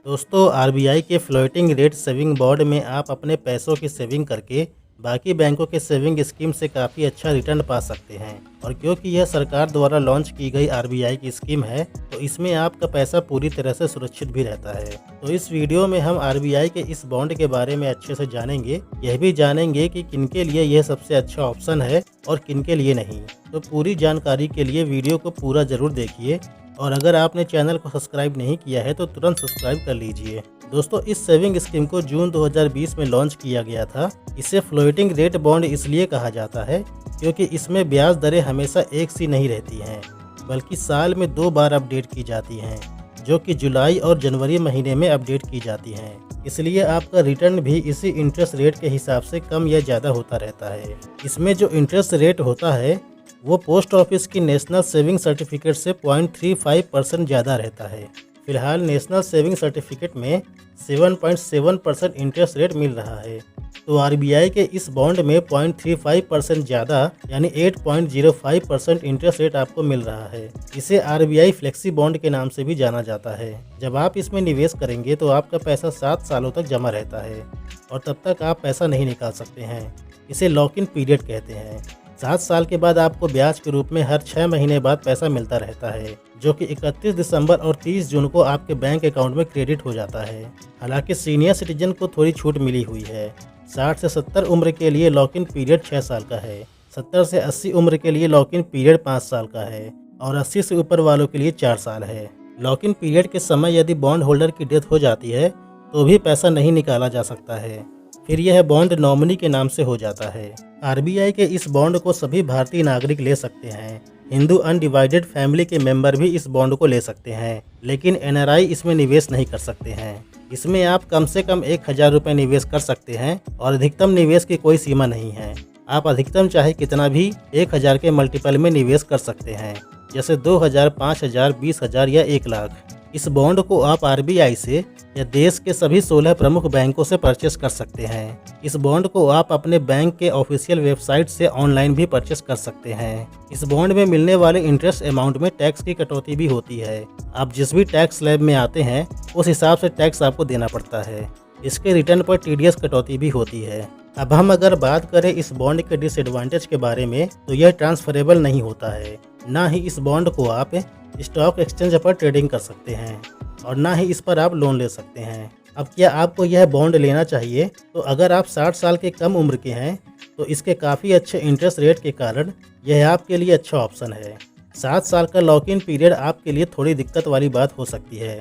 दोस्तों, आरबीआई के floating rate saving bond में आप अपने पैसों की सेविंग करके बाकी बैंकों के सेविंग स्कीम से काफ़ी अच्छा रिटर्न पा सकते हैं। और क्योंकि यह सरकार द्वारा लॉन्च की गई आरबीआई की स्कीम है, तो इसमें आपका पैसा पूरी तरह से सुरक्षित भी रहता है। तो इस वीडियो में हम आरबीआई के इस बॉन्ड के बारे में अच्छे से जानेंगे। यह भी जानेंगे कि किनके लिए यह सबसे अच्छा ऑप्शन है और किनके लिए नहीं। तो पूरी जानकारी के लिए वीडियो को पूरा जरूर देखिए। और अगर आपने चैनल को सब्सक्राइब नहीं किया है तो तुरंत सब्सक्राइब कर लीजिए। दोस्तों, इस सेविंग स्कीम को जून 2020 में लॉन्च किया गया था। इसे फ्लोटिंग रेट बॉन्ड इसलिए कहा जाता है क्योंकि इसमें ब्याज दरें हमेशा एक सी नहीं रहती हैं, बल्कि साल में 2 बार अपडेट की जाती हैं, जो कि जुलाई और जनवरी महीने में अपडेट की जाती हैं। इसलिए आपका रिटर्न भी इसी इंटरेस्ट रेट के हिसाब से कम या ज़्यादा होता रहता है। इसमें जो इंटरेस्ट रेट होता है वो पोस्ट ऑफिस की नेशनल सेविंग सर्टिफिकेट से 0.35% ज़्यादा रहता है। फिलहाल नेशनल सेविंग सर्टिफिकेट में 7.7% इंटरेस्ट रेट मिल रहा है, तो आरबीआई के इस बॉन्ड में 0.35% ज़्यादा यानी 8.05% इंटरेस्ट रेट आपको मिल रहा है। इसे आरबीआई फ्लेक्सी बॉन्ड के नाम से भी जाना जाता है। जब आप इसमें निवेश करेंगे तो आपका पैसा 7 सालों तक जमा रहता है और तब तक आप पैसा नहीं निकाल सकते हैं। इसे लॉक इन पीरियड कहते हैं। 7 साल के बाद आपको ब्याज के रूप में हर 6 महीने बाद पैसा मिलता रहता है, जो कि 31 दिसंबर और 30 जून को आपके बैंक अकाउंट में क्रेडिट हो जाता है। हालांकि सीनियर सिटीजन को थोड़ी छूट मिली हुई है। 60 से 70 उम्र के लिए लॉक इन पीरियड 6 साल का है, 70 से 80 उम्र के लिए लॉक इन पीरियड 5 साल का है और 80 से ऊपर वालों के लिए 4 साल है। लॉक इन पीरियड के समय यदि बॉन्ड होल्डर की डेथ हो जाती है तो भी पैसा नहीं निकाला जा सकता है, फिर यह बॉन्ड नॉमिनी के नाम से हो जाता है। आरबीआई के इस बॉन्ड को सभी भारतीय नागरिक ले सकते हैं। हिंदू अनडिवाइडेड फैमिली के मेंबर भी इस बॉन्ड को ले सकते हैं, लेकिन एनआरआई इसमें निवेश नहीं कर सकते हैं। इसमें आप कम से कम 1000 रुपये निवेश कर सकते हैं और अधिकतम निवेश की कोई सीमा नहीं है। आप अधिकतम चाहे कितना भी 1000 के मल्टीपल में निवेश कर सकते हैं, जैसे 2000, 5000, 20,000 या 1 लाख। इस बॉन्ड को आप आरबीआई से या देश के सभी 16 प्रमुख बैंकों से परचेस कर सकते हैं। इस बॉन्ड को आप अपने बैंक के ऑफिशियल वेबसाइट से ऑनलाइन भी परचेस कर सकते हैं। इस बॉन्ड में मिलने वाले इंटरेस्ट अमाउंट में टैक्स की कटौती भी होती है। आप जिस भी टैक्स स्लैब में आते हैं उस हिसाब से टैक्स आपको देना पड़ता है। इसके रिटर्न पर टीडीएस कटौती भी होती है। अब हम अगर बात करें इस बॉन्ड के डिसएडवांटेज के बारे में, तो यह ट्रांसफरेबल नहीं होता है। ना ही इस बॉन्ड को आप स्टॉक एक्सचेंज पर ट्रेडिंग कर सकते हैं और ना ही इस पर आप लोन ले सकते हैं। अब क्या आपको यह बॉन्ड लेना चाहिए? तो अगर आप 60 साल के कम उम्र के हैं तो इसके काफ़ी अच्छे इंटरेस्ट रेट के कारण यह आपके लिए अच्छा ऑप्शन है। 7 साल का लॉक इन पीरियड आपके लिए थोड़ी दिक्कत वाली बात हो सकती है,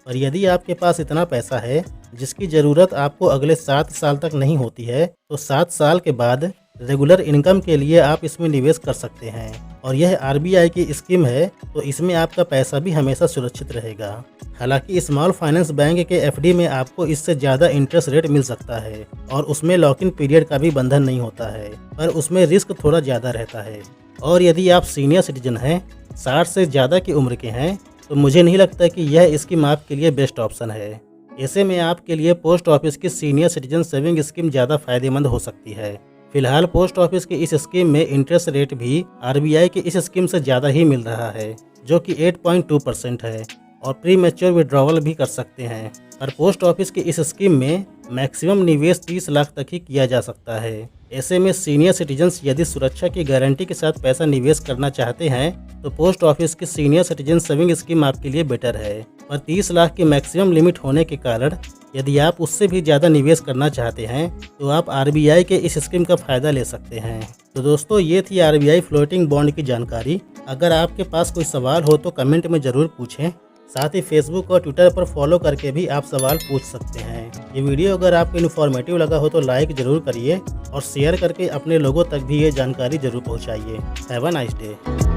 और यदि आपके पास इतना पैसा है जिसकी ज़रूरत आपको अगले 7 साल तक नहीं होती है, तो 7 साल के बाद रेगुलर इनकम के लिए आप इसमें निवेश कर सकते हैं। और यह आरबीआई की स्कीम है, तो इसमें आपका पैसा भी हमेशा सुरक्षित रहेगा। हालांकि स्मॉल फाइनेंस बैंक के एफडी में आपको इससे ज़्यादा इंटरेस्ट रेट मिल सकता है और उसमें लॉक इन पीरियड का भी बंधन नहीं होता है, पर उसमें रिस्क थोड़ा ज़्यादा रहता है। और यदि आप सीनियर सिटीजन हैं, 60 से ज़्यादा की उम्र के हैं, तो मुझे नहीं लगता कि यह स्कीम आपके लिए बेस्ट ऑप्शन है। ऐसे में आपके लिए पोस्ट ऑफिस की सीनियर सिटीजन सेविंग स्कीम ज़्यादा फायदेमंद हो सकती है। फिलहाल पोस्ट ऑफिस की इस स्कीम में इंटरेस्ट रेट भी आरबीआई की इस स्कीम से ज़्यादा ही मिल रहा है, जो कि 8.2% है, और प्री मैच्योर विड्रॉवल भी कर सकते हैं। और पोस्ट ऑफिस की इस स्कीम में मैक्सिमम निवेश 30 लाख तक ही किया जा सकता है। ऐसे में सीनियर सिटीजन्स यदि सुरक्षा की गारंटी के साथ पैसा निवेश करना चाहते हैं तो पोस्ट ऑफिस की सीनियर सिटीजन सेविंग स्कीम आपके लिए बेटर है। पर 30 लाख की मैक्सिमम लिमिट होने के कारण यदि आप उससे भी ज़्यादा निवेश करना चाहते हैं तो आप आरबीआई के इस स्कीम का फ़ायदा ले सकते हैं। तो दोस्तों, ये थी आरबीआई फ्लोटिंग बॉन्ड की जानकारी। अगर आपके पास कोई सवाल हो तो कमेंट में ज़रूर पूछें। साथ ही फेसबुक और ट्विटर पर फॉलो करके भी आप सवाल पूछ सकते हैं। ये वीडियो अगर आपको इन्फॉर्मेटिव लगा हो तो लाइक ज़रूर करिए और शेयर करके अपने लोगों तक भी ये जानकारी ज़रूर पहुँचाइए। Have a nice day.